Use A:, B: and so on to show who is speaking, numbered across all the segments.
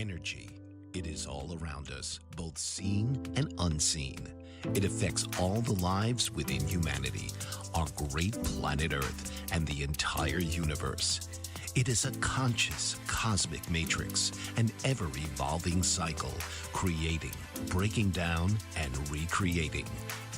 A: Energy. It is all around us, both seen and unseen. It affects all the lives within humanity, our great planet Earth, and the entire universe. It is a conscious cosmic matrix, an ever-evolving cycle, creating, breaking down, and recreating.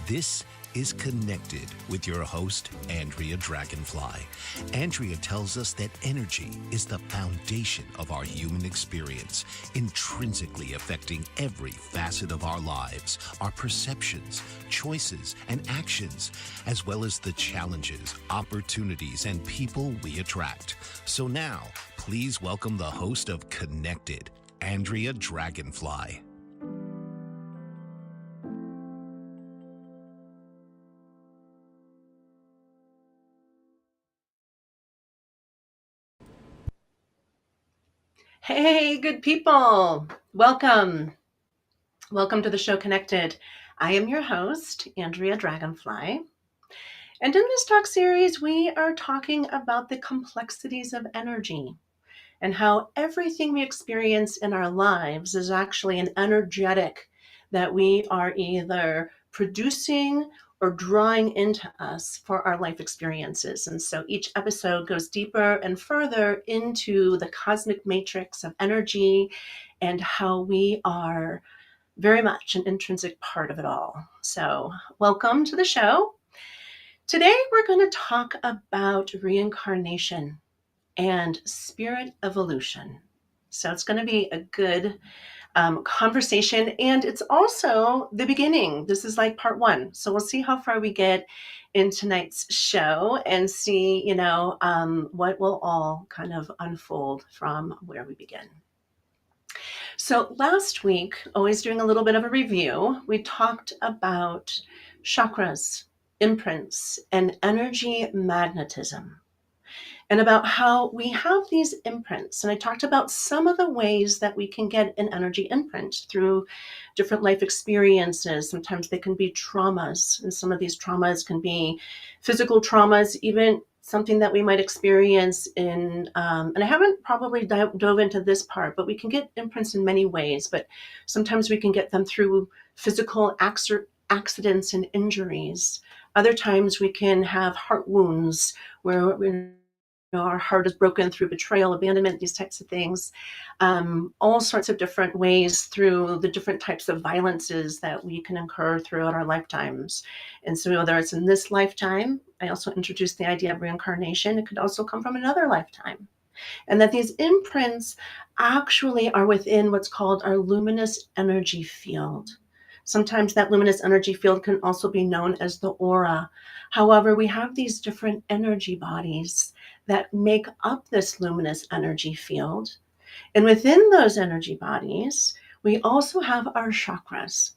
A: This is Connected with your host, Andrea Dragonfly. Andrea tells us that energy is the foundation of our human experience, intrinsically affecting every facet of our lives, our perceptions, choices, and actions, as well as the challenges, opportunities, and people we attract. So now, please welcome the host of Connected, Andrea Dragonfly.
B: Hey, good people. Welcome. Welcome to the show Connected. I am your host, Andrea Dragonfly. And in this talk series, we are talking about the complexities of energy and how everything we experience in our lives is actually an energetic that we are either producing or drawing into us for our life experiences. And so each episode goes deeper and further into the cosmic matrix of energy and how we are very much an intrinsic part of it all. So welcome to the show. Today, we're going to talk about reincarnation and spirit evolution. So it's going to be a good conversation, and it's also the beginning. This is like part one. So we'll see how far we get in tonight's show and see, what will all kind of unfold from where we begin. So last week, always doing a little bit of a review, we talked about chakras, imprints, and energy magnetism, and about how we have these imprints. And I talked about some of the ways that we can get an energy imprint through different life experiences. Sometimes they can be traumas, and some of these traumas can be physical traumas, even something that we might experience in, and I haven't probably dove into this part, but we can get imprints in many ways. But sometimes we can get them through physical accidents and injuries. Other times we can have heart wounds where our heart is broken through betrayal, abandonment, these types of things, all sorts of different ways through the different types of violences that we can incur throughout our lifetimes. And so whether it's in this lifetime, I also introduced the idea of reincarnation. It could also come from another lifetime. And that these imprints actually are within what's called our luminous energy field. Sometimes that luminous energy field can also be known as the aura. However, we have these different energy bodies that make up this luminous energy field. And within those energy bodies, we also have our chakras.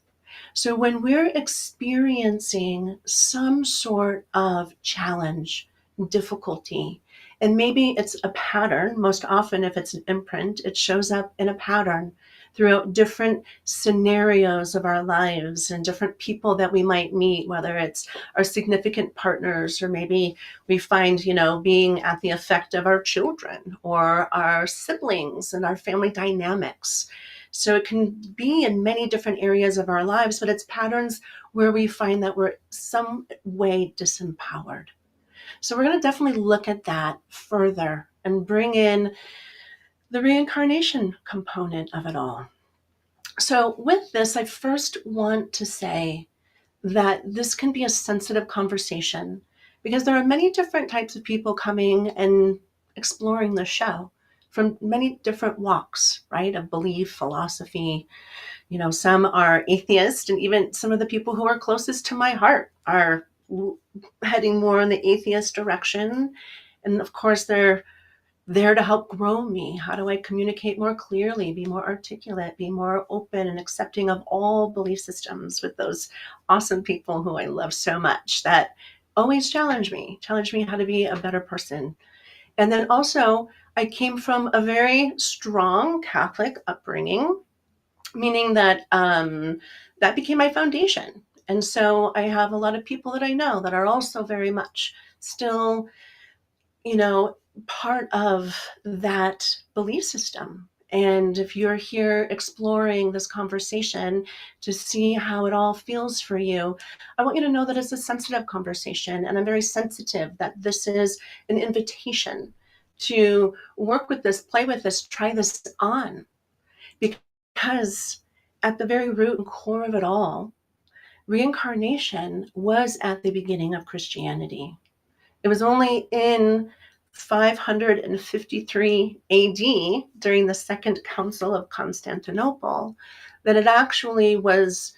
B: So when we're experiencing some sort of challenge, difficulty, and maybe it's a pattern, most often if it's an imprint, it shows up in a pattern throughout different scenarios of our lives and different people that we might meet, whether it's our significant partners, or maybe we find, being at the effect of our children or our siblings and our family dynamics. So it can be in many different areas of our lives, but it's patterns where we find that we're some way disempowered. So we're going to definitely look at that further and bring in the reincarnation component of it all. So with this, I first want to say that this can be a sensitive conversation because there are many different types of people coming and exploring the show from many different walks, right, of belief, philosophy. Some are atheist, and even some of the people who are closest to my heart are heading more in the atheist direction. And of course, they're there to help grow me. How do I communicate more clearly, be more articulate, be more open and accepting of all belief systems with those awesome people who I love so much that always challenge me how to be a better person. And then also, I came from a very strong Catholic upbringing, meaning that that became my foundation. And so I have a lot of people that I know that are also very much still, part of that belief system. And if you're here exploring this conversation to see how it all feels for you, I want you to know that it's a sensitive conversation. And I'm very sensitive that this is an invitation to work with this, play with this, try this on. Because at the very root and core of it all, reincarnation was at the beginning of Christianity. It was only in 553 AD, during the Second Council of Constantinople, that it actually was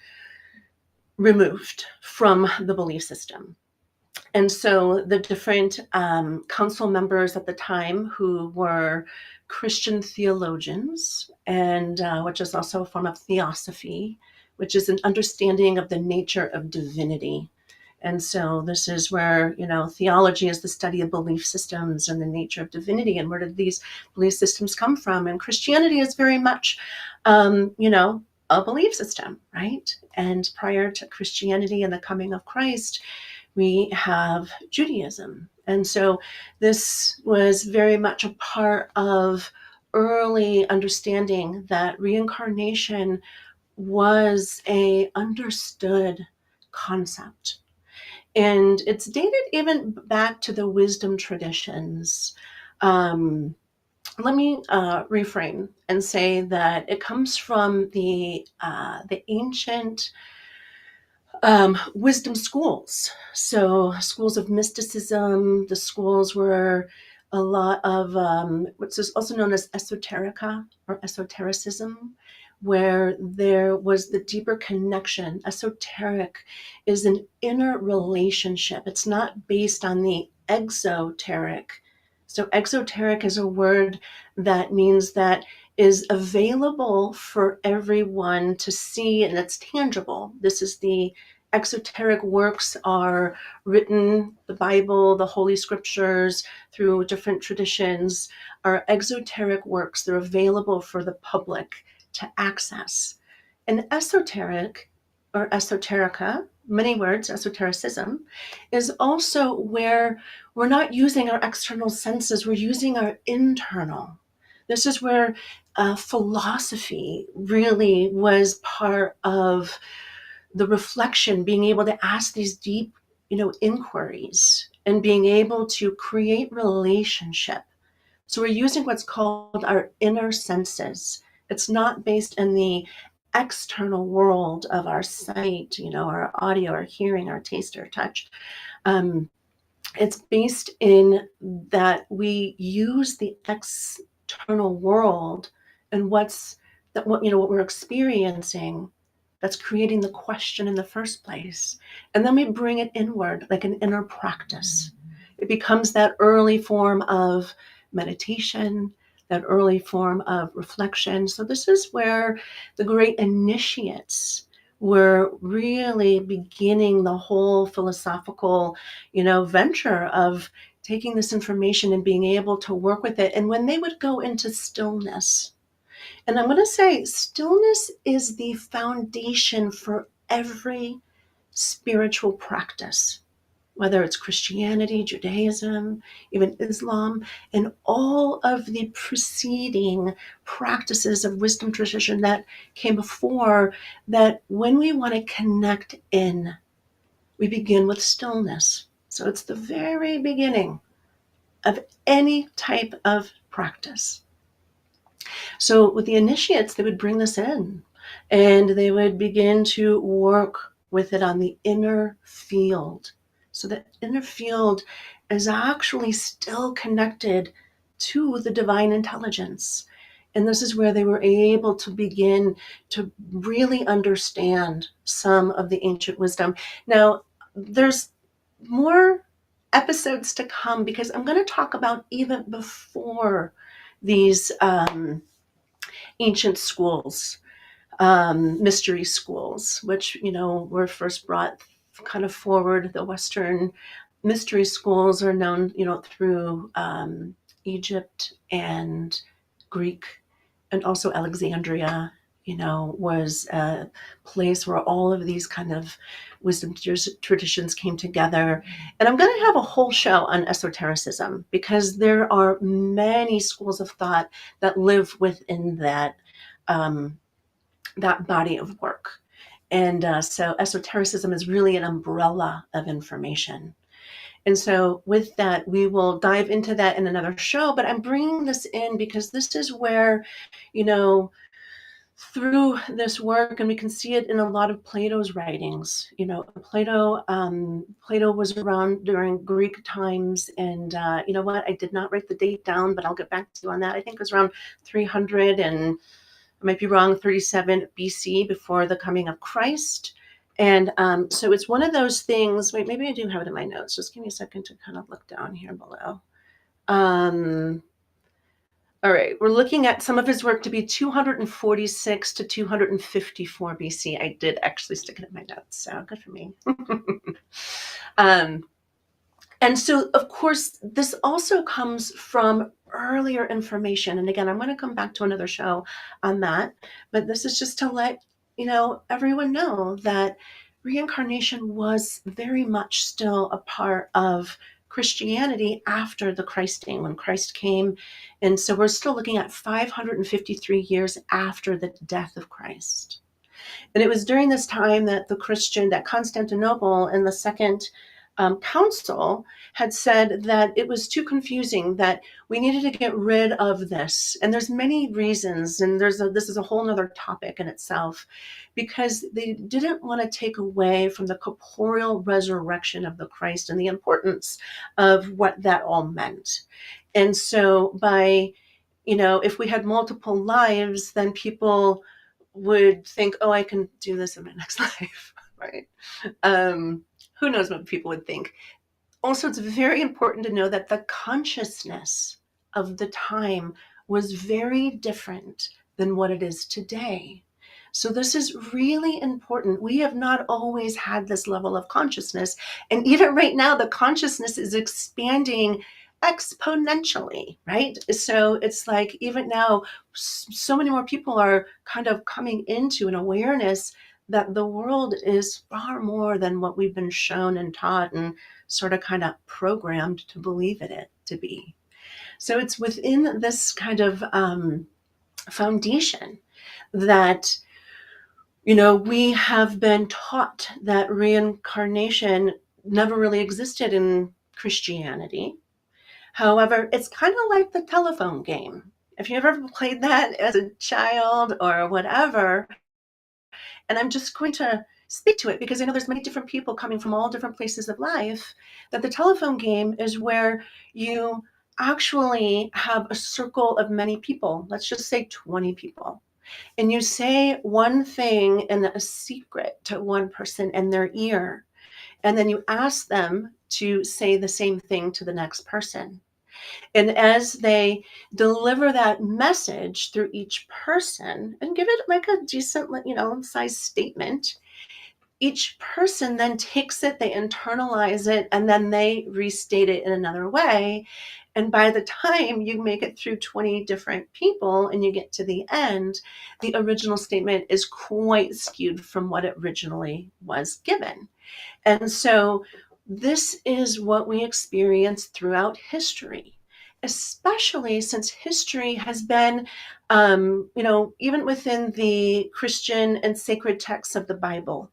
B: removed from the belief system. And so the different council members at the time, who were Christian theologians, and which is also a form of theosophy, which is an understanding of the nature of divinity. And so this is where, theology is the study of belief systems and the nature of divinity, and where did these belief systems come from? And Christianity is very much, a belief system, right? And prior to Christianity and the coming of Christ, we have Judaism. And so this was very much a part of early understanding that reincarnation was a understood concept. And it's dated even back to the wisdom traditions. Let me reframe and say that it comes from the ancient wisdom schools. So schools of mysticism, the schools were a lot of what's also known as esoterica or esotericism, where there was the deeper connection. Esoteric is an inner relationship. It's not based on the exoteric. So exoteric is a word that means that is available for everyone to see, and it's tangible. This is the exoteric works are written, the Bible, the Holy Scriptures, through different traditions, are exoteric works. They're available for the public to access. And esoteric, or esoterica, many words, esotericism, is also where we're not using our external senses, we're using our internal. This is where philosophy really was part of the reflection, being able to ask these deep, inquiries, and being able to create relationship. So we're using what's called our inner senses. It's not based in the external world of our sight, our audio, our hearing, our taste, our touch. It's based in that we use the external world and what we're experiencing, that's creating the question in the first place. And then we bring it inward, like an inner practice. It becomes that early form of meditation, that early form of reflection. So this is where the great initiates were really beginning the whole philosophical, venture of taking this information and being able to work with it. And when they would go into stillness, and I'm going to say stillness is the foundation for every spiritual practice, whether it's Christianity, Judaism, even Islam, and all of the preceding practices of wisdom tradition that came before, that when we want to connect in, we begin with stillness. So it's the very beginning of any type of practice. So with the initiates, they would bring this in and they would begin to work with it on the inner field. So the inner field is actually still connected to the divine intelligence. And this is where they were able to begin to really understand some of the ancient wisdom. Now, there's more episodes to come, because I'm going to talk about even before these ancient schools, mystery schools, which, were first brought kind of forward. The Western mystery schools are known, through Egypt and Greek, and also Alexandria, was a place where all of these kind of wisdom traditions came together. And I'm going to have a whole show on esotericism because there are many schools of thought that live within that body of work. And so esotericism is really an umbrella of information. And so with that, we will dive into that in another show. But I'm bringing this in because this is where, you know, through this work, and we can see it in a lot of Plato's writings. Plato was around during Greek times, and you know what? I did not write the date down, but I'll get back to you on that. I think it was around 300 and I might be wrong, 37 BC, before the coming of Christ. And so it's one of those things. Wait, maybe I do have it in my notes. Just give me a second to kind of look down here below. All right, we're looking at some of his work to be 246 to 254 BC. I did actually stick it in my notes, so good for me. And so, of course, this also comes from earlier information. And again, I'm going to come back to another show on that. But this is just to let everyone know that reincarnation was very much still a part of Christianity after the Christing, when Christ came. And so we're still looking at 553 years after the death of Christ. And it was during this time that that Constantinople in the Second Council had said that it was too confusing, that we needed to get rid of this. And there's many reasons, and this is a whole nother topic in itself, because they didn't want to take away from the corporeal resurrection of the Christ and the importance of what that all meant. And so if we had multiple lives, then people would think, oh, I can do this in my next life, right? Who knows what people would think. Also, it's very important to know that the consciousness of the time was very different than what it is today. So this is really important. We have not always had this level of consciousness. And even right now, the consciousness is expanding exponentially, right? So it's like even now, so many more people are kind of coming into an awareness that the world is far more than what we've been shown and taught and sort of kind of programmed to believe it to be. So it's within this kind of foundation that we have been taught that reincarnation never really existed in Christianity. However, it's kind of like the telephone game. If you've ever played that as a child or whatever, and I'm just going to speak to it because I know there's many different people coming from all different places of life, that the telephone game is where you actually have a circle of many people. Let's just say 20 people. And you say one thing in a secret to one person in their ear, and then you ask them to say the same thing to the next person. And as they deliver that message through each person and give it like a decent, size statement, each person then takes it, they internalize it, and then they restate it in another way. And by the time you make it through 20 different people and you get to the end, the original statement is quite skewed from what it originally was given. And so this is what we experience throughout history, especially since history has been, even within the Christian and sacred texts of the Bible.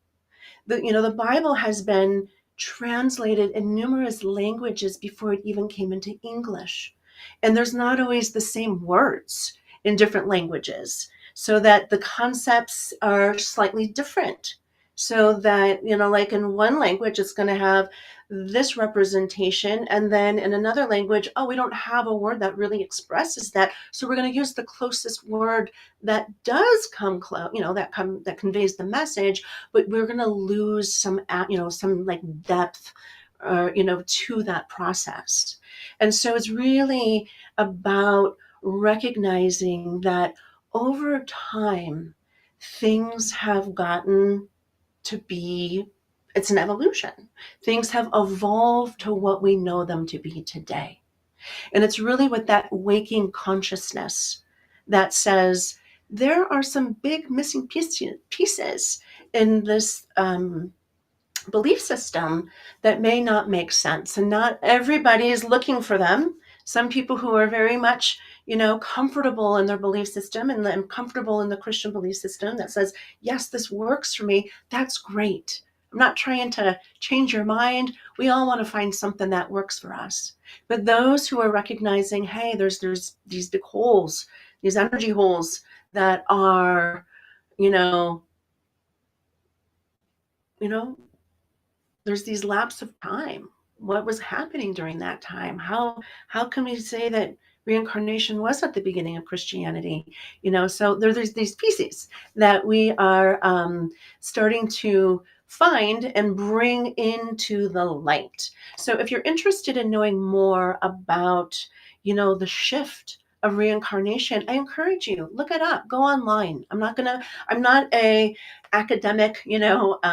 B: The Bible has been translated in numerous languages before it even came into English. And there's not always the same words in different languages, so that the concepts are slightly different. So that, like in one language, it's going to have this representation. And then in another language, oh, we don't have a word that really expresses that. So we're going to use the closest word that does come close, that conveys the message, but we're going to lose some like depth, to that process. And so it's really about recognizing that over time, things have gotten to be, it's an evolution. Things have evolved to what we know them to be today. And it's really with that waking consciousness that says there are some big missing pieces in this belief system that may not make sense, and not everybody is looking for them. Some people who are very much, comfortable in their belief system and comfortable in the Christian belief system that says, yes, this works for me, that's great. I'm not trying to change your mind. We all want to find something that works for us. But those who are recognizing, hey, there's these big holes, these energy holes that are, you know, you know, there's these lapse of time. What was happening during that time? How can we say that reincarnation was at the beginning of Christianity? So there's these pieces that we are starting to find and bring into the light. So if you're interested in knowing more about, the shift of reincarnation, I encourage you, look it up, go online. I'm not a academic,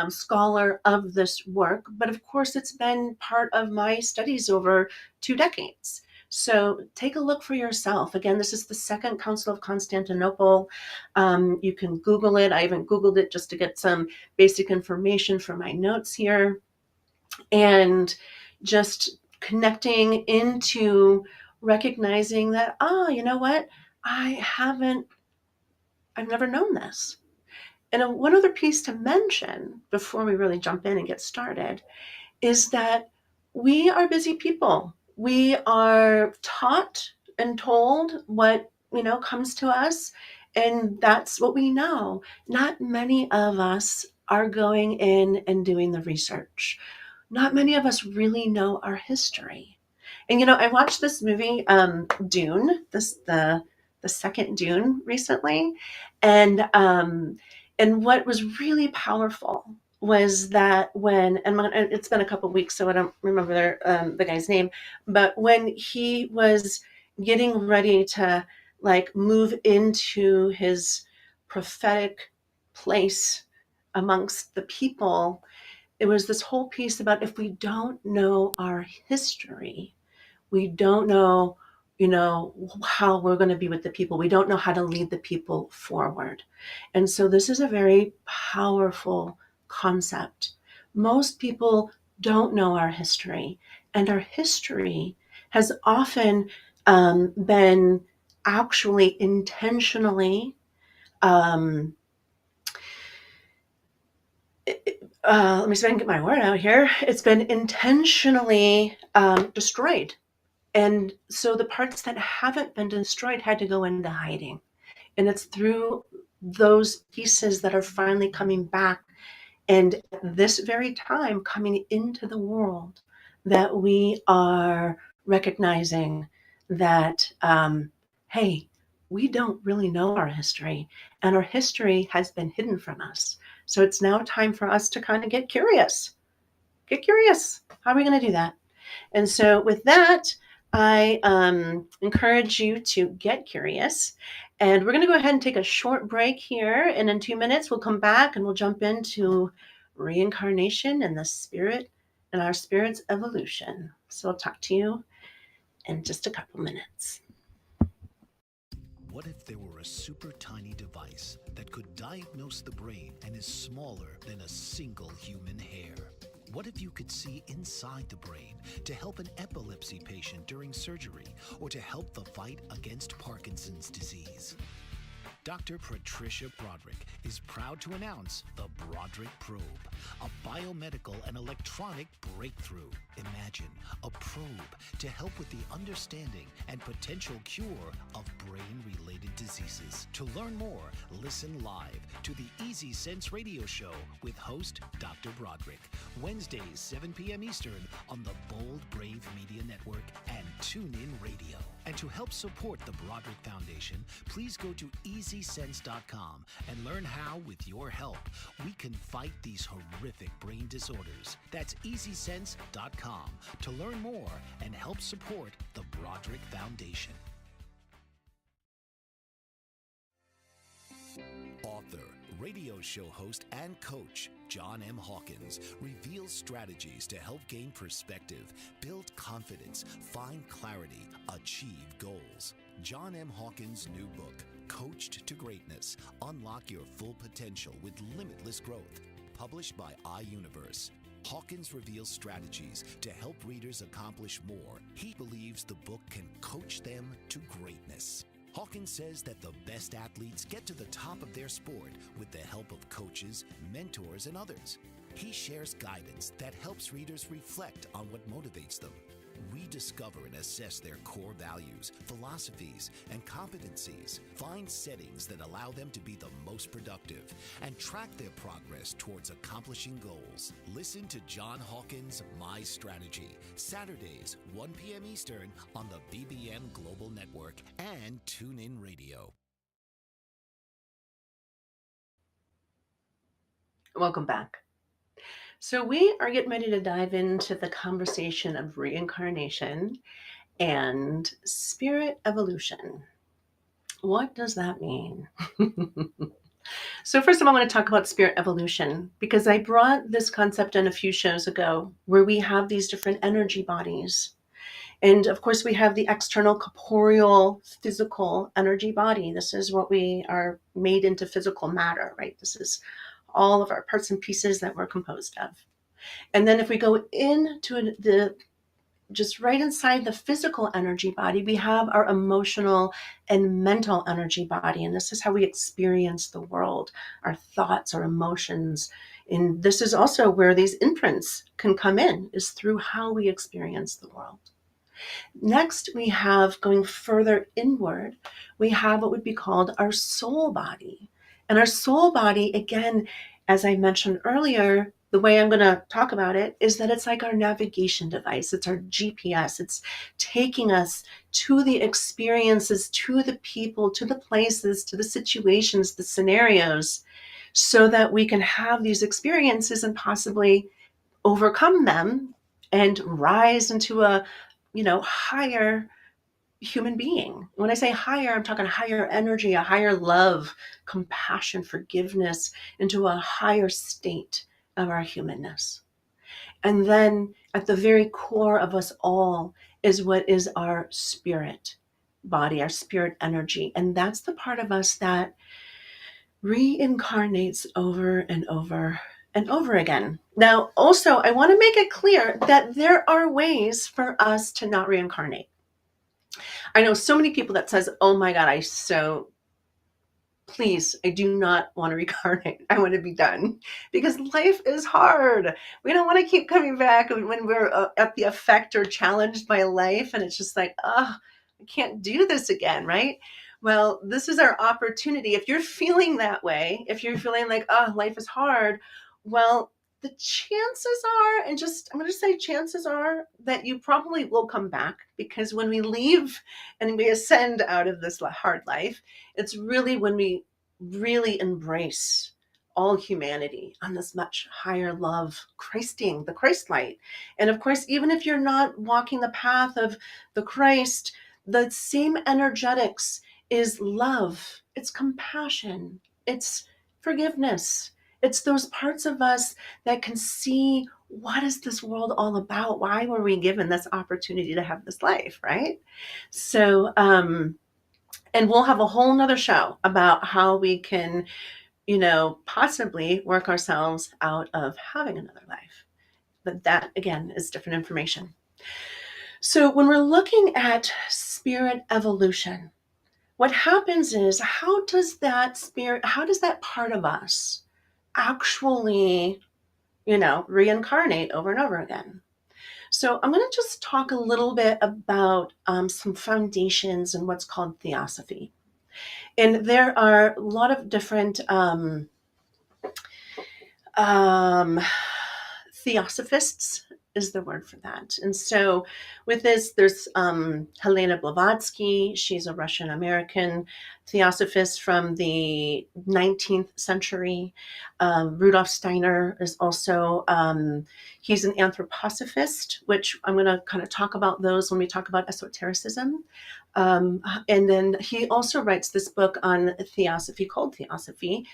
B: scholar of this work, but of course it's been part of my studies over 2 decades. So take a look for yourself. Again, this is the Second Council of Constantinople. You can Google it. I even Googled it just to get some basic information for my notes here. And just connecting into recognizing that, you know what? I've never known this. And one other piece to mention before we really jump in and get started is that we are busy people. We are taught and told what, comes to us, and that's what we know. Not many of us are going in and doing the research. Not many of us really know our history. And I watched this movie, Dune, the second Dune recently, and what was really powerful was that and it's been a couple of weeks, so I don't remember the guy's name, but when he was getting ready to like move into his prophetic place amongst the people, it was this whole piece about if we don't know our history, we don't know, how we're going to be with the people. We don't know how to lead the people forward. And so this is a very powerful concept. Most people don't know our history, and our history has often been actually intentionally let me see if I can get my word out here. It's been intentionally destroyed. And so the parts that haven't been destroyed had to go into hiding. And it's through those pieces that are finally coming back, and at this very time coming into the world, that we are recognizing that, hey, we don't really know our history, and our history has been hidden from us. So it's now time for us to kind of get curious. Get curious. How are we going to do that? And so with that, I encourage you to get curious. And we're going to go ahead and take a short break here. And in 2 minutes, we'll come back and we'll jump into reincarnation and the spirit and our spirit's evolution. So I'll talk to you in just a couple minutes.
A: What if there were a super tiny device that could diagnose the brain and is smaller than a single human hair? What if you could see inside the brain to help an epilepsy patient during surgery or to help the fight against Parkinson's disease? Dr. Patricia Broderick is proud to announce the Broderick Probe, a biomedical and electronic breakthrough. Imagine a probe to help with the understanding and potential cure of brain-related diseases. To learn more, listen live to the Easy Sense radio show with host Dr. Broderick, Wednesdays 7 p.m. Eastern on the Bold Brave Media Network and TuneIn Radio. And to help support the Broderick Foundation, please go to EasySense.com and learn how, with your help, we can fight these horrific brain disorders. That's EasySense.com to learn more and help support the Broderick Foundation. Author, radio show host, and coach John M. Hawkins reveals strategies to help gain perspective, build confidence, find clarity, achieve goals. John M. Hawkins' new book, Coached to Greatness. Unlock your full potential with limitless growth. Published by iUniverse. Hawkins reveals strategies to help readers accomplish more. He believes the book can coach them to greatness. Hawkins says that the best athletes get to the top of their sport with the help of coaches, mentors, and others. He shares guidance that helps readers reflect on what motivates them. Rediscover and assess their core values, philosophies, and competencies. Find settings that allow them to be the most productive and track their progress towards accomplishing goals. Listen to John Hawkins' My Strategy, Saturdays, 1 p.m. Eastern on the BBM Global Network and TuneIn Radio.
B: Welcome back. So we are getting ready to dive into the conversation of reincarnation and spirit evolution. What does that mean? So first of all, I want to talk about spirit evolution because I brought this concept in a few shows ago where we have these different energy bodies. And of course, we have the external corporeal physical energy body. This is what we are made into physical matter, right? This is all of our parts and pieces that we're composed of. And then if we go into the just right inside the physical energy body, we have our emotional and mental energy body. And this is how we experience the world, our thoughts, our emotions. And this is also where these imprints can come in, is through how we experience the world. Next, we have, going further inward, we have what would be called our soul body. And our soul body, again, as I mentioned earlier, the way I'm going to talk about it is that it's like our navigation device. It's our GPS. It's taking us to the experiences, to the people, to the places, to the situations, the scenarios, so that we can have these experiences and possibly overcome them and rise into a higher human being. When I say higher, I'm talking higher energy, a higher love, compassion, forgiveness, into a higher state of our humanness. And then at the very core of us all is what is our spirit body, our spirit energy. And that's the part of us that reincarnates over and over and over again. Now, also, I want to make it clear that there are ways for us to not reincarnate. I know so many people that says, oh my God, please, I do not want to reincarnate. I want to be done because life is hard. We don't want to keep coming back when we're at the effect or challenged by life. And it's just like, oh, I can't do this again, right? Well, this is our opportunity. If you're feeling that way, if you're feeling like, oh, life is hard, well, the chances are, and just, I'm going to say chances are that you probably will come back, because when we leave and we ascend out of this hard life, it's really when we really embrace all humanity on this much higher love, Christing, the Christ light. And of course, even if you're not walking the path of the Christ, the same energetics is love, it's compassion, it's forgiveness. It's those parts of us that can see, what is this world all about? Why were we given this opportunity to have this life, right? So, and we'll have a whole nother show about how we can, possibly work ourselves out of having another life. But that, again, is different information. So when we're looking at spirit evolution, what happens is, how does that part of us actually, reincarnate over and over again? So I'm going to just talk a little bit about some foundations in what's called theosophy. And there are a lot of different theosophists is the word for that. And so with this, there's Helena Blavatsky. She's a Russian American theosophist from the 19th century. Rudolf Steiner is also, he's an anthroposophist, which I'm going to kind of talk about those when we talk about esotericism. And then he also writes this book on theosophy called Theosophy.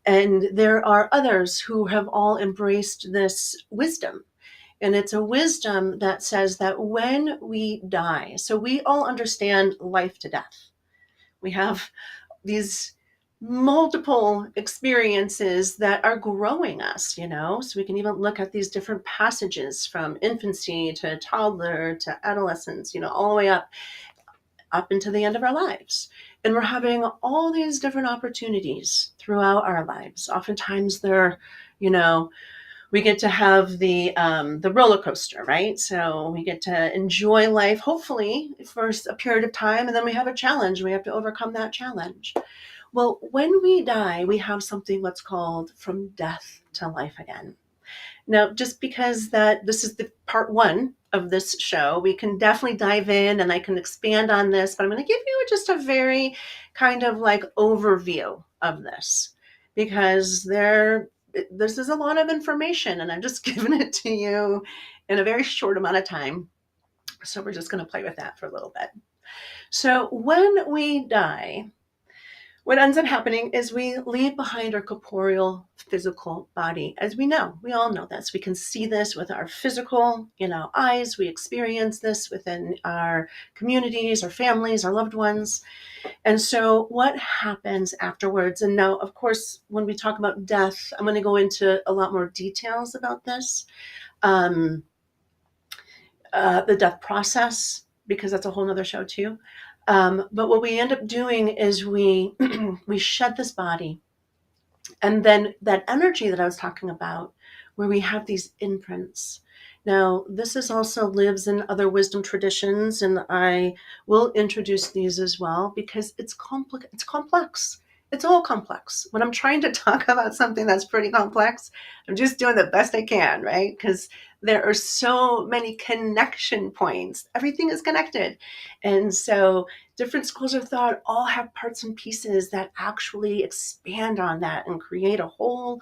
B: And there are others who have all embraced this wisdom. And it's a wisdom that says that when we die, so we all understand life to death. We have these multiple experiences that are growing us, so we can even look at these different passages from infancy to toddler to adolescence, all the way up into the end of our lives. And we're having all these different opportunities throughout our lives. Oftentimes they're, we get to have the roller coaster, right? So we get to enjoy life, hopefully, for a period of time, and then we have a challenge. We have to overcome that challenge. Well, when we die, we have something what's called from death to life again. Now, just because that this is the part one of this show, we can definitely dive in and I can expand on this, but I'm going to give you just a very kind of like overview of this because this is a lot of information and I'm just giving it to you in a very short amount of time. So we're just going to play with that for a little bit. So when we die, what ends up happening is we leave behind our corporeal physical body. As we know, we all know this. We can see this with our physical, eyes. We experience this within our communities, our families, our loved ones. And so what happens afterwards? And now, of course, when we talk about death, I'm going to go into a lot more details about this. The death process, because that's a whole nother show too. But what we end up doing is we we shed this body. And then that energy that I was talking about, where we have these imprints. Now, this is also lives in other wisdom traditions, and I will introduce these as well because it's complex. It's all complex. When I'm trying to talk about something that's pretty complex, I'm just doing the best I can, right? Because there are so many connection points. Everything is connected. And so different schools of thought all have parts and pieces that actually expand on that and create a whole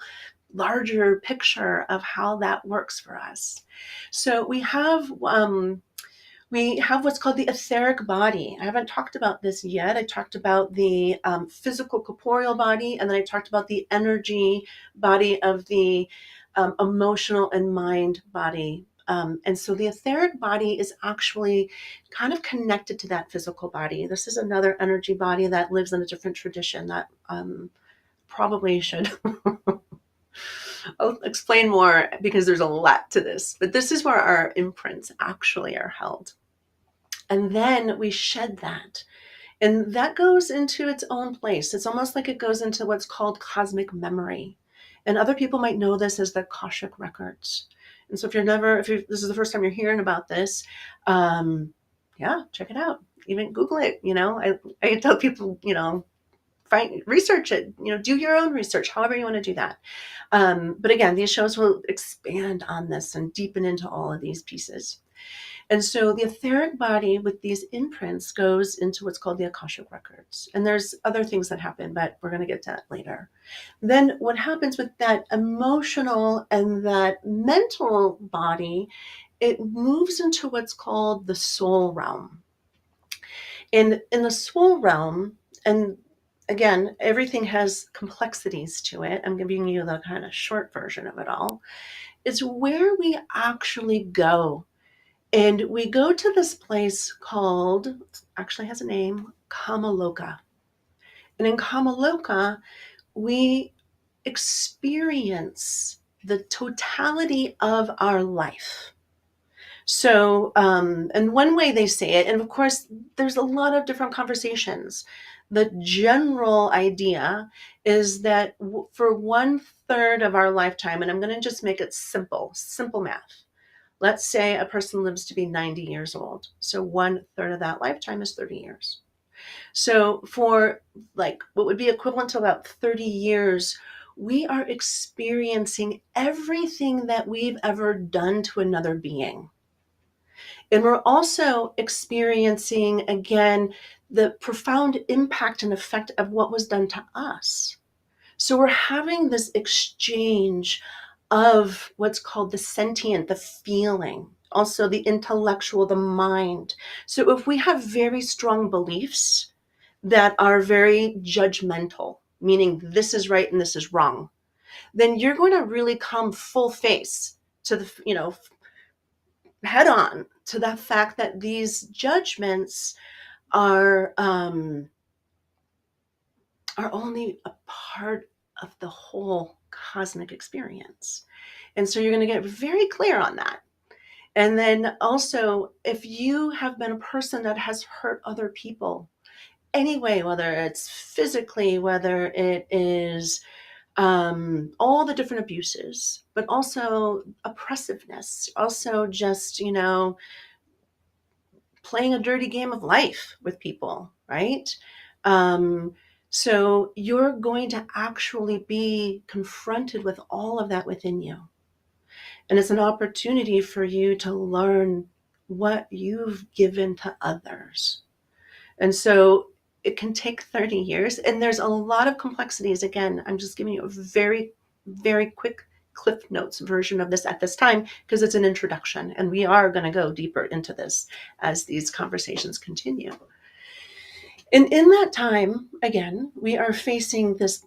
B: larger picture of how that works for us. So we have what's called the etheric body. I haven't talked about this yet. I talked about the physical corporeal body, and then I talked about the energy body of the emotional and mind body. And so the etheric body is actually kind of connected to that physical body. This is another energy body that lives in a different tradition that probably should I'll explain more because there's a lot to this. But this is where our imprints actually are held. And then we shed that. And that goes into its own place. It's almost like it goes into what's called cosmic memory. And other people might know this as the Akashic records. And so if this is the first time you're hearing about this, check it out. Even Google it. I tell people, research it, do your own research, however you want to do that. But again, these shows will expand on this and deepen into all of these pieces. And so the etheric body with these imprints goes into what's called the Akashic records. And there's other things that happen, but we're going to get to that later. Then what happens with that emotional and that mental body, it moves into what's called the soul realm. In the soul realm, and again, everything has complexities to it. I'm giving you the kind of short version of it all. It's where we actually go. And we go to this place called, actually has a name, Kamaloka. And in Kamaloka, we experience the totality of our life. So, and one way they say it, and of course, there's a lot of different conversations. The general idea is that for 1/3 of our lifetime, and I'm going to just make it simple math. Let's say a person lives to be 90 years old. So 1/3 of that lifetime is 30 years. So for like what would be equivalent to about 30 years, we are experiencing everything that we've ever done to another being. And we're also experiencing, again, the profound impact and effect of what was done to us. So we're having this exchange of what's called the sentient, the feeling, also the intellectual, the mind. So if we have very strong beliefs that are very judgmental, meaning this is right and this is wrong, then you're going to really come full face to the, head on to the fact that these judgments are are only a part of the whole cosmic experience. And so you're going to get very clear on that. And then also, if you have been a person that has hurt other people anyway, whether it's physically, whether it is all the different abuses, but also oppressiveness, also just, playing a dirty game of life with people, right? Um, so you're going to actually be confronted with all of that within you. And it's an opportunity for you to learn what you've given to others. And so it can take 30 years. And there's a lot of complexities. Again, I'm just giving you a very, very quick Cliff Notes version of this at this time because it's an introduction. And we are going to go deeper into this as these conversations continue. And in that time, again, we are facing this,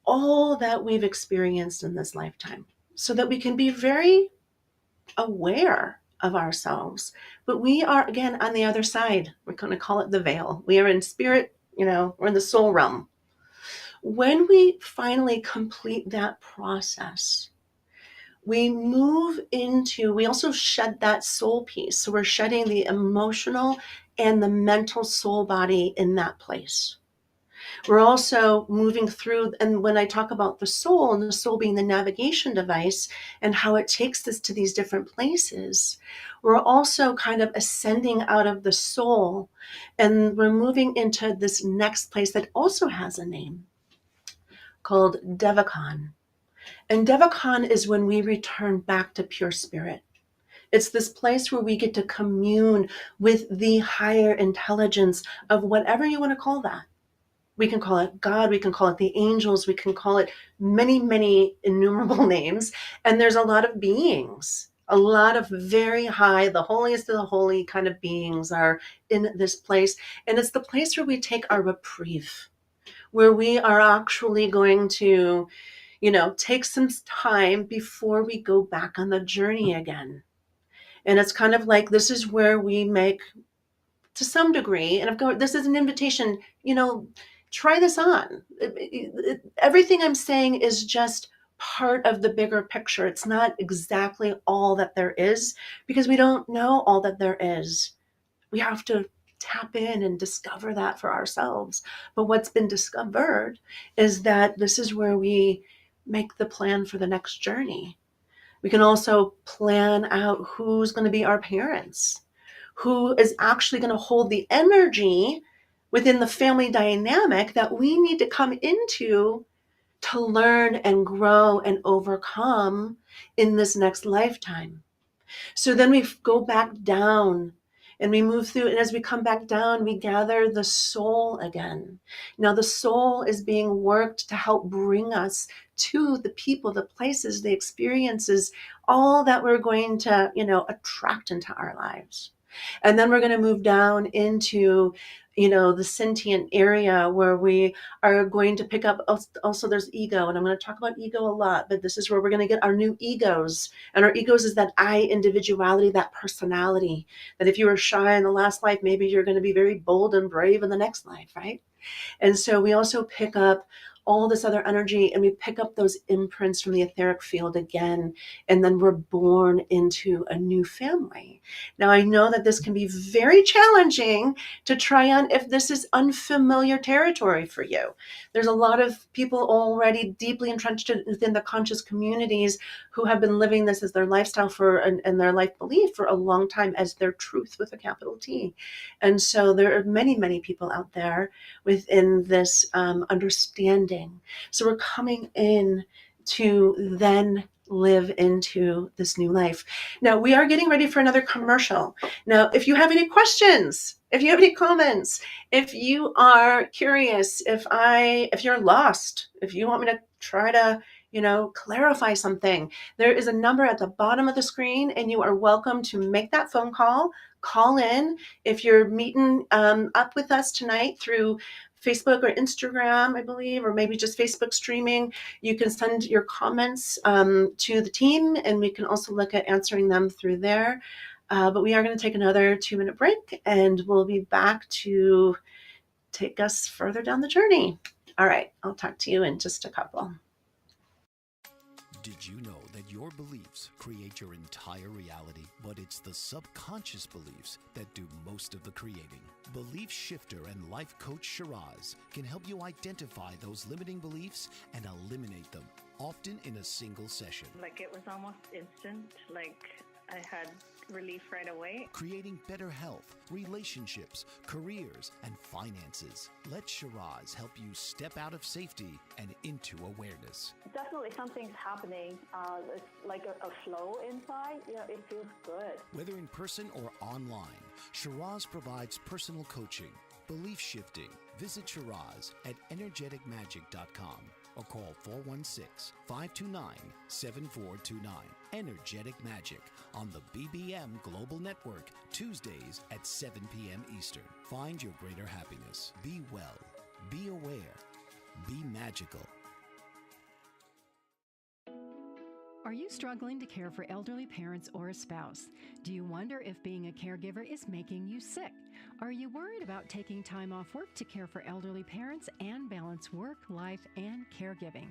B: all that we've experienced in this lifetime, so that we can be very aware of ourselves. But we are, again, on the other side. We're going to call it the veil. We are in spirit, we're in the soul realm. When we finally complete that process, we we also shed that soul piece. So we're shedding the emotional and the mental soul body in that place. We're also moving through, and when I talk about the soul, and the soul being the navigation device and how it takes us to these different places, we're also kind of ascending out of the soul, and we're moving into this next place that also has a name called Devachan. And Devachan is when we return back to pure spirit. It's this place where we get to commune with the higher intelligence of whatever you want to call that. We can call it God, we can call it the angels, we can call it many, many innumerable names. And there's a lot of beings, a lot of very high, the holiest of the holy kind of beings are in this place. And it's the place where we take our reprieve, where we are actually going to, take some time before we go back on the journey again. And it's kind of like, this is where we make, to some degree, and of course, this is an invitation, try this on. Everything I'm saying is just part of the bigger picture. It's not exactly all that there is, because we don't know all that there is. We have to tap in and discover that for ourselves. But what's been discovered is that this is where we make the plan for the next journey. We can also plan out who's going to be our parents, who is actually going to hold the energy within the family dynamic that we need to come into to learn and grow and overcome in this next lifetime. So then we go back down and we move through. And as we come back down, we gather the soul again. Now, the soul is being worked to help bring us to the people, the places, the experiences, all that we're going to, attract into our lives. And then we're going to move down into, the sentient area where we are going to pick up. Also, there's ego, and I'm going to talk about ego a lot, but this is where we're going to get our new egos. And our egos is that I individuality, that personality, that if you were shy in the last life, maybe you're going to be very bold and brave in the next life, right? And so we also pick up all this other energy, and we pick up those imprints from the etheric field again, and then we're born into a new family. Now, I know that this can be very challenging to try on if this is unfamiliar territory for you. There's a lot of people already deeply entrenched within the conscious communities who have been living this as their lifestyle and their life belief for a long time as their truth with a capital T. And so there are many, many people out there within this understanding. So we're coming in to then live into this new life. Now, we are getting ready for another commercial. Now, if you have any questions, if you have any comments, if you are curious, if you're lost, if you want me to try to, clarify something, there is a number at the bottom of the screen, and you are welcome to make that phone call in. If you're meeting up with us tonight through Facebook or Instagram, I believe, or maybe just Facebook streaming, you can send your comments to the team, and we can also look at answering them through there. But we are going to take another 2-minute break, and we'll be back to take us further down the journey. All right, I'll talk to you in just a couple.
A: Did you know that your beliefs create your entire reality, but it's the subconscious beliefs that do most of the creating? Belief shifter and life coach Shiraz can help you identify those limiting beliefs and eliminate them, often in a single session.
C: Like it was almost instant, like I had relief right away.
A: Creating better health, relationships, careers, and finances. Let Shiraz help you step out of safety and into awareness.
D: Definitely something's happening. It's like a flow inside. It feels good.
A: Whether in person or online, Shiraz provides personal coaching, belief shifting. Visit Shiraz at energeticmagic.com or call 416-529-7429. Energetic Magic on the BBM Global Network, Tuesdays at 7 p.m. Eastern. Find your greater happiness. Be well. Be aware. Be magical.
E: Are you struggling to care for elderly parents or a spouse? Do you wonder if being a caregiver is making you sick? Are you worried about taking time off work to care for elderly parents and balance work, life, and caregiving?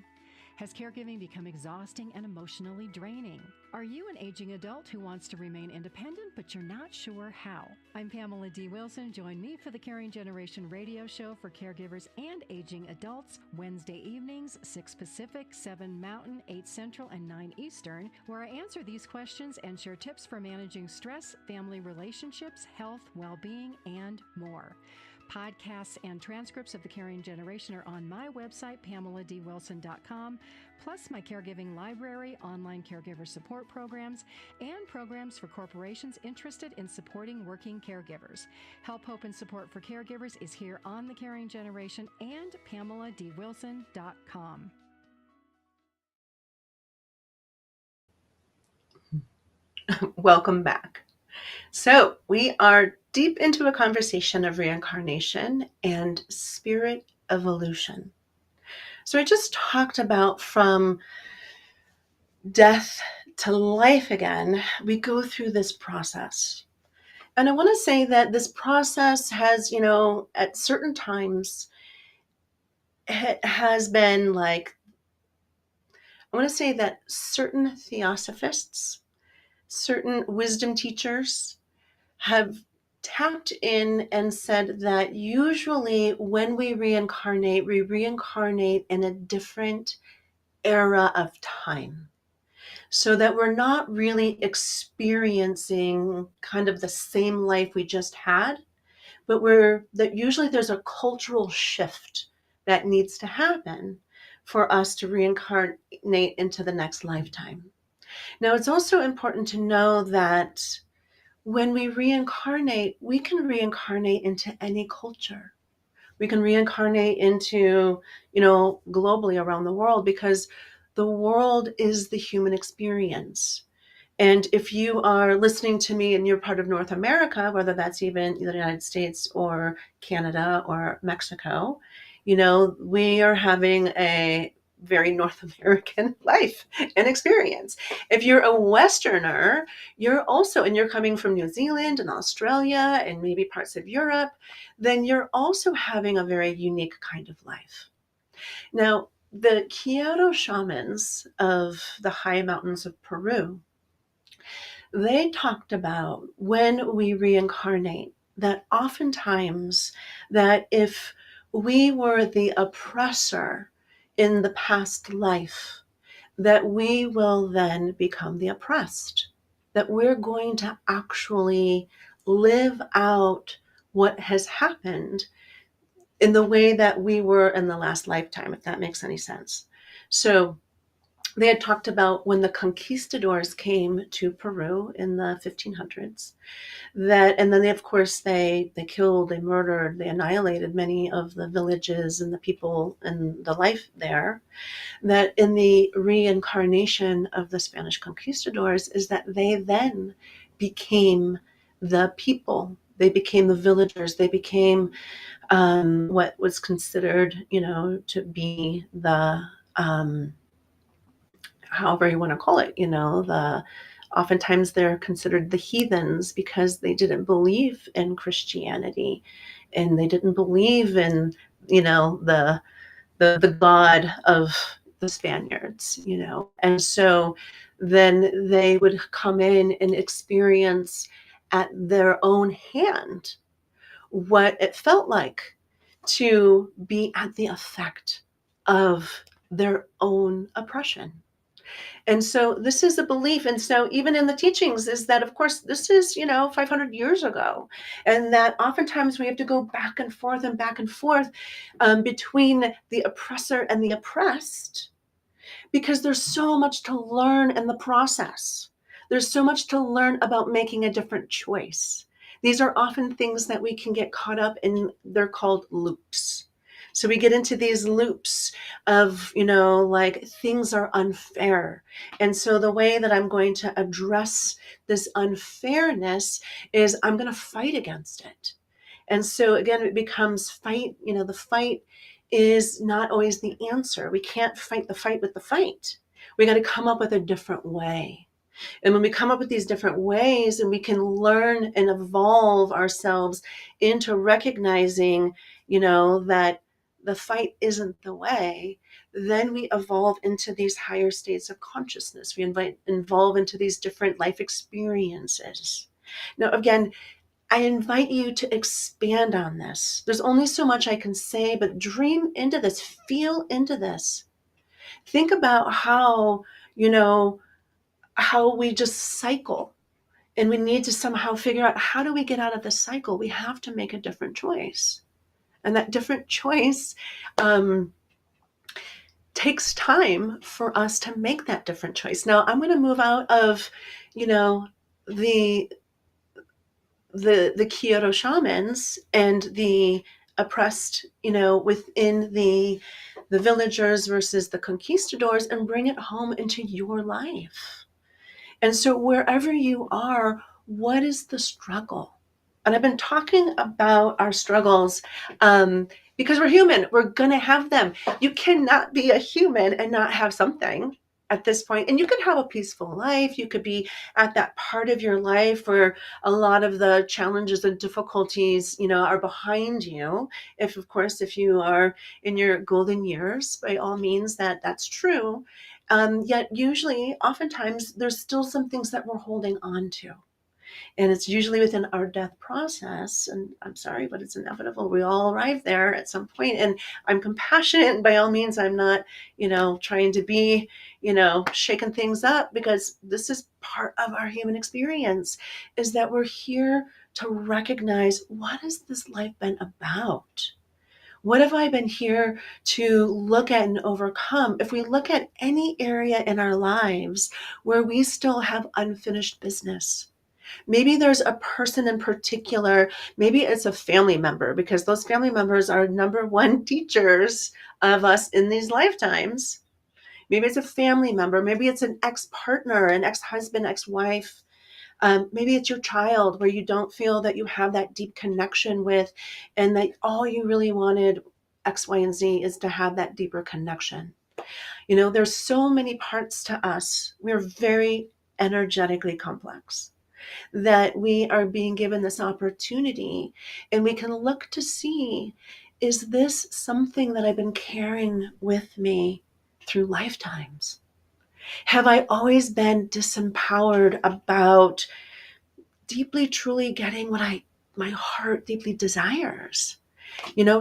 E: Has caregiving become exhausting and emotionally draining? Are you an aging adult who wants to remain independent, but you're not sure how? I'm Pamela D. Wilson. Join me for the Caring Generation radio show for caregivers and aging adults, Wednesday evenings, 6 Pacific, 7 Mountain, 8 Central, and 9 Eastern, where I answer these questions and share tips for managing stress, family relationships, health, well-being, and more. Podcasts and transcripts of The Caring Generation are on my website, PamelaDWilson.com, plus my caregiving library, online caregiver support programs, and programs for corporations interested in supporting working caregivers. Help, hope, and support for caregivers is here on The Caring Generation and PamelaDWilson.com.
B: Welcome back. So we are deep into a conversation of reincarnation and spirit evolution. So I just talked about from death to life again, we go through this process. And I want to say that this process has, at certain times, it has been like, I want to say that certain theosophists, certain wisdom teachers have tapped in and said that usually when we reincarnate in a different era of time, so that we're not really experiencing kind of the same life we just had, but that usually there's a cultural shift that needs to happen for us to reincarnate into the next lifetime. Now, it's also important to know that when we reincarnate, we can reincarnate into any culture. We can reincarnate into, globally around the world, because the world is the human experience. And if you are listening to me and you're part of North America, whether that's even the United States or Canada or Mexico, we are having a very North American life and experience. If you're a Westerner, and you're coming from New Zealand and Australia and maybe parts of Europe, then you're also having a very unique kind of life. Now, the Kyoto shamans of the high mountains of Peru, they talked about when we reincarnate, that oftentimes that if we were the oppressor in the past life, that we will then become the oppressed, that we're going to actually live out what has happened in the way that we were in the last lifetime, if that makes any sense. So they had talked about when the conquistadors came to Peru in the 1500s, and then of course they killed, they murdered, they annihilated many of the villages and the people and the life there. That in the reincarnation of the Spanish conquistadors is that they then became the people. They became the villagers. They became what was considered, to be the however you want to call it, oftentimes they're considered the heathens because they didn't believe in Christianity and they didn't believe in, the the god of the Spaniards, you know. And so then they would come in and experience at their own hand what it felt like to be at the effect of their own oppression. And so this is a belief. And so even in the teachings is that, of course, this is, 500 years ago. And that oftentimes we have to go back and forth between the oppressor and the oppressed, because there's so much to learn in the process. There's so much to learn about making a different choice. These are often things that we can get caught up in. They're called loops. So we get into these loops of, like things are unfair. And so the way that I'm going to address this unfairness is I'm going to fight against it. And so again, it becomes fight. The fight is not always the answer. We can't fight the fight with the fight. We got to come up with a different way. And when we come up with these different ways, and we can learn and evolve ourselves into recognizing, that the fight isn't the way, then we evolve into these higher states of consciousness. We evolve into these different life experiences. Now, again, I invite you to expand on this. There's only so much I can say, but dream into this, feel into this. Think about how we just cycle, and we need to somehow figure out, how do we get out of the cycle? We have to make a different choice. And that different choice takes time for us to make that different choice. Now, I'm going to move out of, the Kyoto shamans and the oppressed, within the villagers versus the conquistadors, and bring it home into your life. And so wherever you are, what is the struggle? And I've been talking about our struggles because we're human. We're going to have them. You cannot be a human and not have something at this point. And you could have a peaceful life. You could be at that part of your life where a lot of the challenges and difficulties, are behind you. If you are in your golden years, by all means, that's true. Yet usually, oftentimes, there's still some things that we're holding on to. And it's usually within our death process. And I'm sorry, but it's inevitable. We all arrive there at some point. And I'm compassionate. And by all means, I'm not, trying to be, shaking things up, because this is part of our human experience, is that we're here to recognize, what has this life been about? What have I been here to look at and overcome? If we look at any area in our lives where we still have unfinished business, maybe there's a person in particular, maybe it's a family member, because those family members are number one teachers of us in these lifetimes. Maybe it's a family member, maybe it's an ex-partner, an ex-husband, ex-wife. Maybe it's your child, where you don't feel that you have that deep connection with, and that all you really wanted, X, Y, and Z, is to have that deeper connection. There's so many parts to us. We're very energetically complex, that we are being given this opportunity, and we can look to see, is this something that I've been carrying with me through lifetimes? Have I always been disempowered about deeply, truly getting what my heart deeply desires?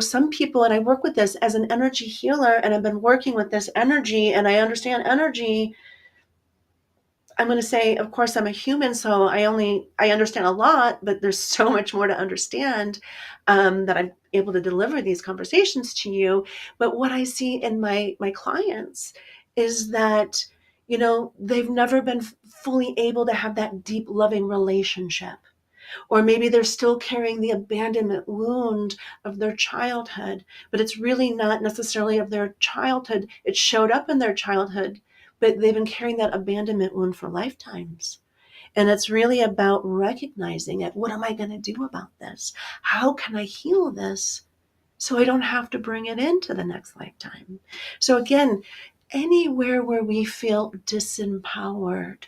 B: Some people, and I work with this as an energy healer, and I've been working with this energy, and I understand energy. I'm going to say, of course, I'm a human, so I understand a lot, but there's so much more to understand, that I'm able to deliver these conversations to you. But what I see in my clients is that, they've never been fully able to have that deep, loving relationship. Or maybe they're still carrying the abandonment wound of their childhood, but it's really not necessarily of their childhood. It showed up in their childhood, but they've been carrying that abandonment wound for lifetimes. And it's really about recognizing it. What am I going to do about this? How can I heal this so I don't have to bring it into the next lifetime? So again, anywhere where we feel disempowered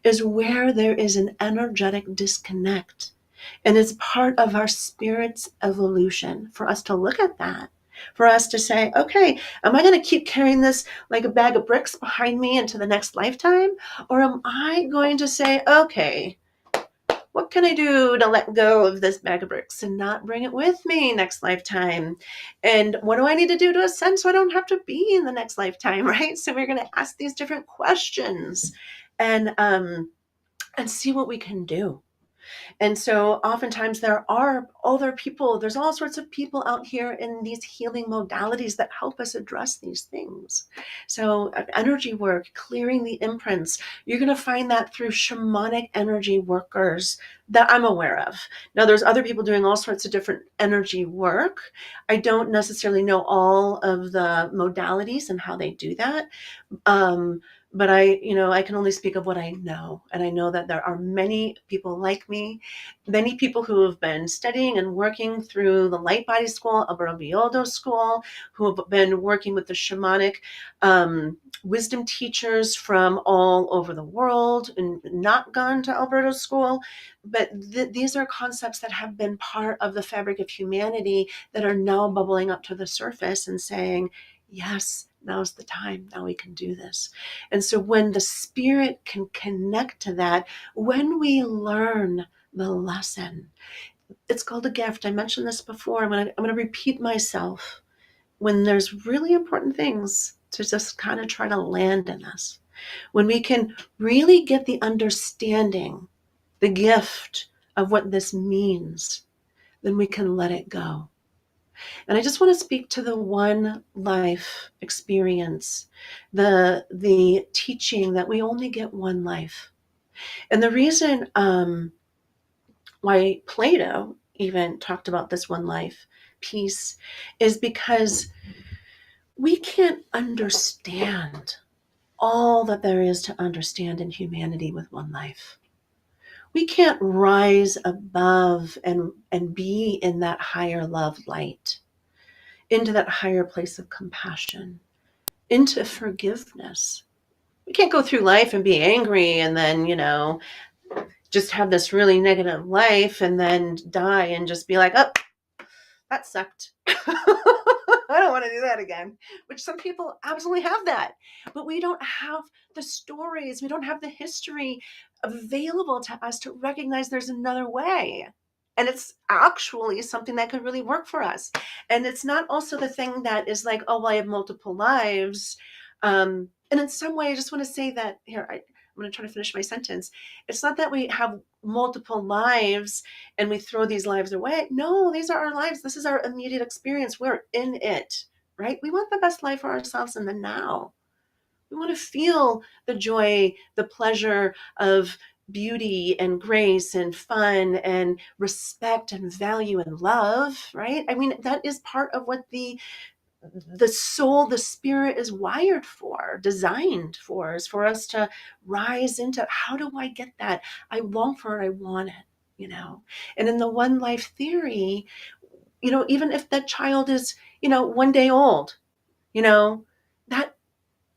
B: is where there is an energetic disconnect. And it's part of our spirit's evolution for us to look at that. for us to say, okay, am I going to keep carrying this like a bag of bricks behind me into the next lifetime? Or am I going to say, okay, what can I do to let go of this bag of bricks and not bring it with me next lifetime? And what do I need to do to ascend so I don't have to be in the next lifetime, right? So we're going to ask these different questions and see what we can do. And so oftentimes there are other people, there's all sorts of people out here in these healing modalities that help us address these things. So energy work, clearing the imprints, you're going to find that through shamanic energy workers that I'm aware of. Now there's other people doing all sorts of different energy work. I don't necessarily know all of the modalities and how they do that. But I can only speak of what I know. And I know that there are many people like me, many people who have been studying and working through the Light Body School, Alberto Villoldo School, who have been working with the shamanic wisdom teachers from all over the world and not gone to Alberto's school. But these are concepts that have been part of the fabric of humanity that are now bubbling up to the surface and saying, yes, now's the time. Now we can do this. And so when the spirit can connect to that, when we learn the lesson, it's called a gift. I mentioned this before. I'm going to repeat myself. When there's really important things to just kind of try to land in us, when we can really get the understanding, the gift of what this means, then we can let it go. And I just want to speak to the one life experience, the teaching that we only get one life. And the reason why Plato even talked about this one life piece is because we can't understand all that there is to understand in humanity with one life. We can't rise above and be in that higher love light, into that higher place of compassion, into forgiveness. We can't go through life and be angry and then, just have this really negative life and then die and just be like, oh, that sucked. I don't want to do that again, which some people absolutely have that. But we don't have the stories, we don't have the history available to us to recognize there's another way. And it's actually something that could really work for us. And it's not also the thing that is like, oh, well, I have multiple lives. And in some way, I just want to say that here, I'm going to try to finish my sentence. It's not that we have multiple lives and we throw these lives away. No, these are our lives. This is our immediate experience. We're in it, right? We want the best life for ourselves in the now. We want to feel the joy, the pleasure of beauty and grace and fun and respect and value and love, right? I mean, that is part of what the soul, the spirit is wired for, designed for, is for us to rise into. How do I get that? I long for it. I want it. And in the one life theory, even if that child is, 1 day old, that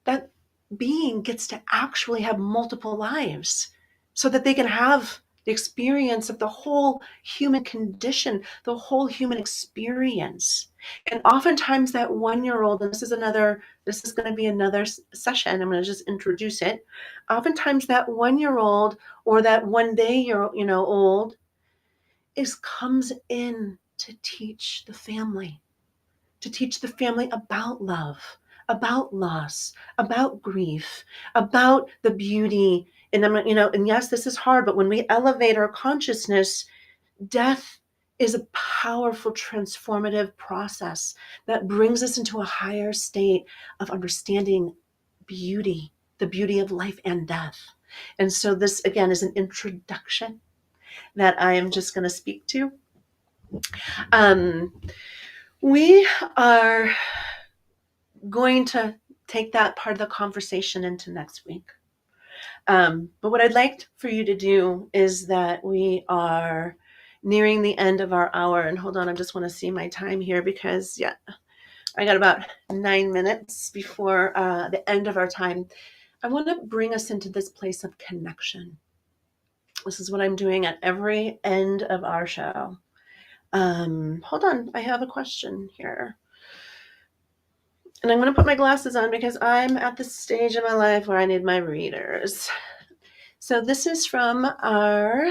B: that being gets to actually have multiple lives so that they can have the experience of the whole human condition, the whole human experience. And oftentimes that 1-year-old, and this is going to be another session, I'm going to just introduce it. Oftentimes that 1-year-old or that 1 day old comes in to teach the family about love, about loss, about grief, about the beauty. And and yes, this is hard, but when we elevate our consciousness, death is a powerful transformative process that brings us into a higher state of understanding beauty, the beauty of life and death. And so this again is an introduction that I am just going to speak to. We are going to take that part of the conversation into next week. But what I'd like for you to do is that we are nearing the end of our hour. And hold on, I just want to see my time here because, I got about 9 minutes before the end of our time. I want to bring us into this place of connection. This is what I'm doing at every end of our show. Hold on, I have a question here. And I'm going to put my glasses on because I'm at the stage in my life where I need my readers. So this is from our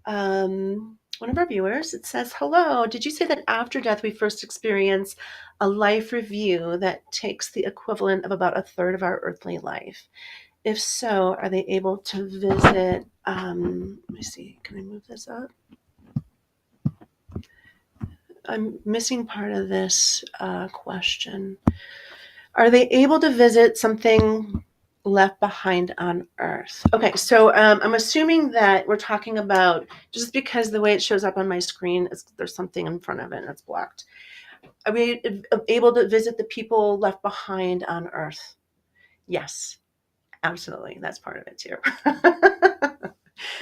B: one of our viewers. It says, hello, did you say that after death we first experience a life review that takes the equivalent of about a third of our earthly life? If so, are they able to visit, let me see, can I move this up? I'm missing part of this question. Are they able to visit something left behind on Earth? Okay, so I'm assuming that we're talking about, just because the way it shows up on my screen, there's something in front of it and it's blocked. Are we able to visit the people left behind on Earth? Yes, absolutely. That's part of it too.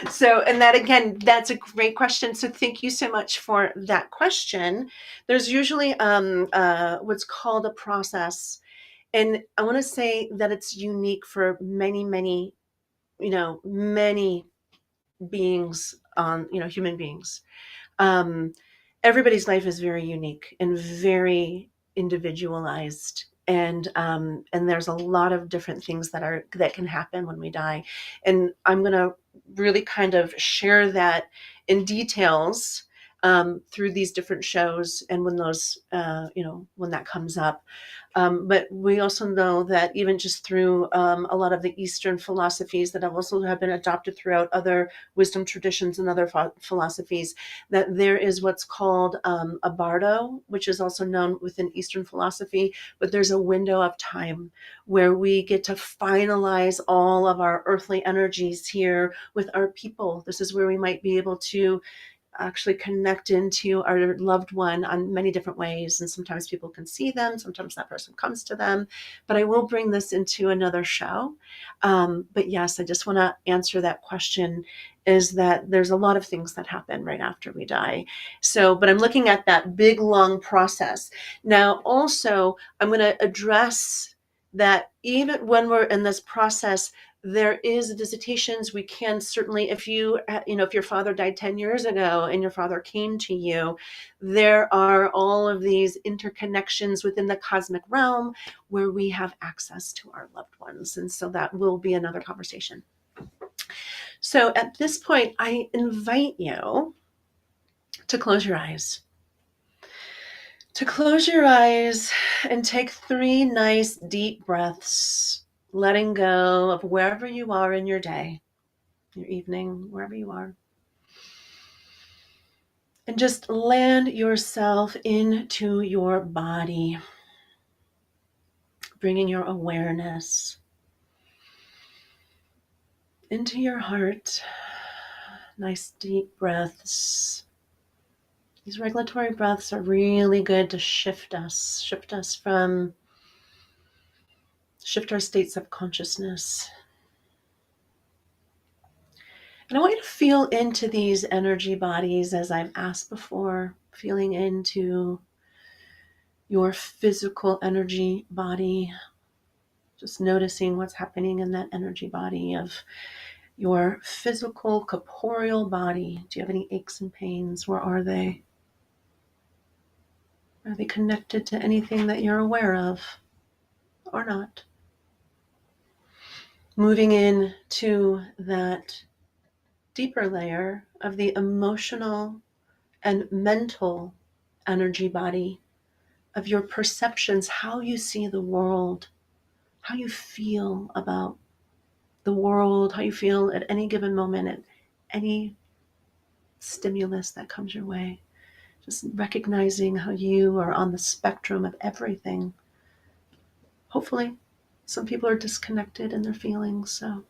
B: So, and that again, that's a great question. So thank you so much for that question. There's usually what's called a process. And I want to say that it's unique for many, many, many beings on, human beings. Um, Everybody's life is very unique and very individualized. And there's a lot of different things that can happen when we die. And I'm going to really kind of share that in details through these different shows and when those, when that comes up. But we also know that even just through a lot of the Eastern philosophies that have been adopted throughout other wisdom traditions and other philosophies, that there is what's called a bardo, which is also known within Eastern philosophy, but there's a window of time where we get to finalize all of our earthly energies here with our people. This is where we might be able to actually connect into our loved one on many different ways. And sometimes people can see them, sometimes that person comes to them. But I will bring this into another show. But yes, I just want to answer that question, is that there's a lot of things that happen right after we die. So, but I'm looking at that big, long process. Now, also, I'm going to address that even when we're in this process, there is visitations. We can certainly, if your father died 10 years ago and your father came to you, there are all of these interconnections within the cosmic realm where we have access to our loved ones. And so that will be another conversation. So at this point, I invite you to close your eyes. To close your eyes and take 3 nice deep breaths, letting go of wherever you are in your day, your evening, wherever you are. And just land yourself into your body, bringing your awareness into your heart. Nice deep breaths. These regulatory breaths are really good to shift our states of consciousness. And I want you to feel into these energy bodies, as I've asked before, feeling into your physical energy body, just noticing what's happening in that energy body of your physical, corporeal body. Do you have any aches and pains? Where are they? Are they connected to anything that you're aware of or not? Moving into that deeper layer of the emotional and mental energy body of your perceptions, how you see the world, how you feel about the world, how you feel at any given moment, at any stimulus that comes your way. Just recognizing how you are on the spectrum of everything. Hopefully, some people are disconnected in their feelings, so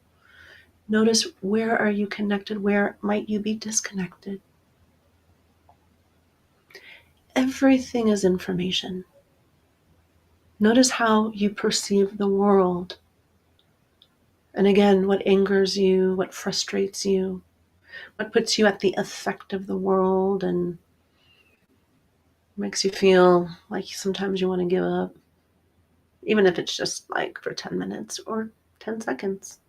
B: notice, where are you connected? Where might you be disconnected? Everything is information. Notice how you perceive the world. And again, what angers you, what frustrates you, what puts you at the effect of the world and makes you feel like sometimes you want to give up, even if it's just like for 10 minutes or 10 seconds.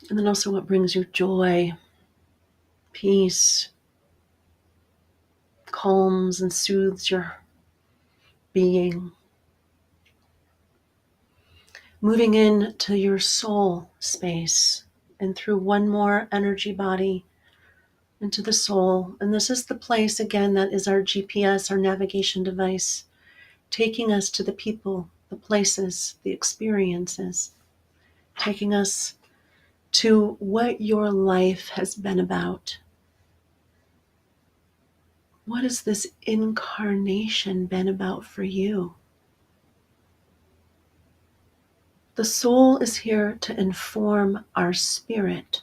B: And then also what brings you joy, peace, calms and soothes your being. Moving into your soul space and through one more energy body into the soul. And this is the place, again, that is our GPS, our navigation device, taking us to the people, the places, the experiences, taking us to what your life has been about. What has this incarnation been about for you? The soul is here to inform our spirit.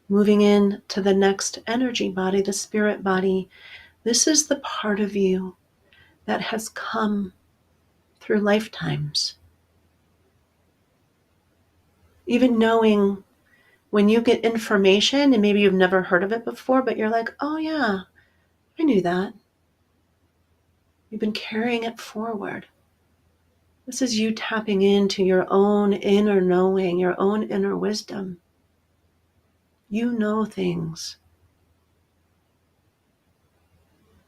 B: Moving in to the next energy body, the spirit body, this is the part of you that has come through lifetimes. Even knowing when you get information and maybe you've never heard of it before, but you're like, oh yeah, I knew that. You've been carrying it forward. This is you tapping into your own inner knowing, your own inner wisdom. You know things.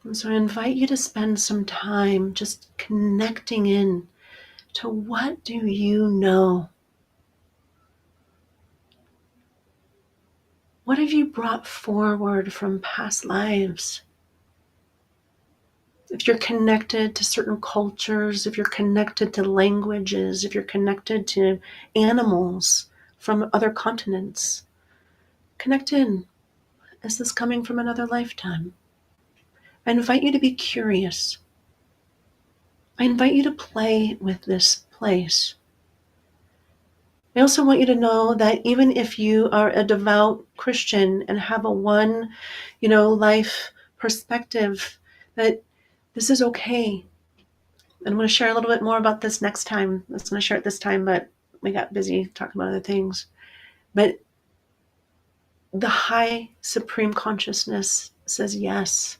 B: And so I invite you to spend some time just connecting in to what do you know? What have you brought forward from past lives? If you're connected to certain cultures, if you're connected to languages, if you're connected to animals from other continents, connect in. Is this coming from another lifetime? I invite you to be curious. I invite you to play with this place. I also want you to know that even if you are a devout Christian and have a one, life perspective, that this is okay. And I'm going to share a little bit more about this next time. I was going to share it this time, but we got busy talking about other things. But the high supreme consciousness says yes.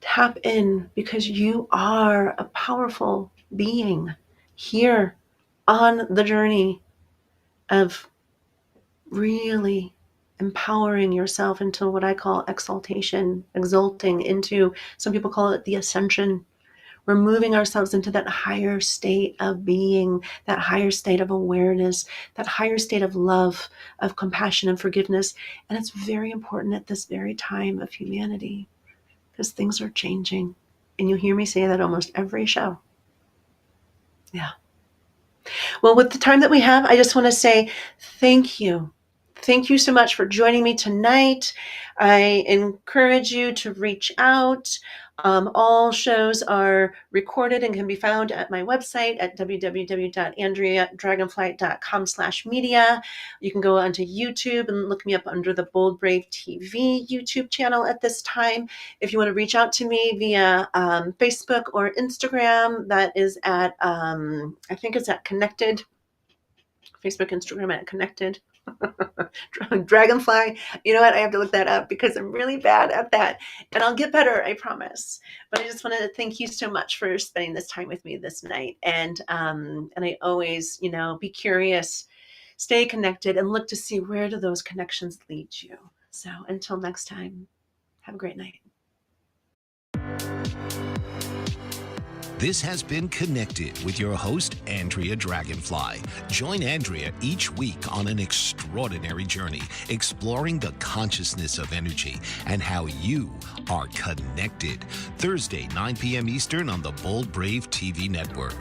B: Tap in, because you are a powerful being here on the journey of really empowering yourself into what I call exaltation, exalting into, some people call it the ascension. We're moving ourselves into that higher state of being, that higher state of awareness, that higher state of love, of compassion and forgiveness. And it's very important at this very time of humanity, because things are changing. And you hear me say that almost every show. Yeah. Well, with the time that we have, I just want to say thank you. Thank you so much for joining me tonight. I encourage you to reach out. All shows are recorded and can be found at my website at www.andreadragonflight.com/media. You can go onto YouTube and look me up under the Bold Brave TV YouTube channel at this time. If you want to reach out to me via Facebook or Instagram, that is at, I think it's at Connected. Facebook, Instagram at Connected. Dragonfly. You know what? I have to look that up because I'm really bad at that. And I'll get better, I promise. But I just wanted to thank you so much for spending this time with me this night. And I always, be curious, stay connected, and look to see where do those connections lead you. So until next time, have a great night.
A: This has been Connected with your host, Andrea Dragonfly. Join Andrea each week on an extraordinary journey, exploring the consciousness of energy and how you are connected. Thursday, 9 p.m. Eastern on the Bold Brave TV network.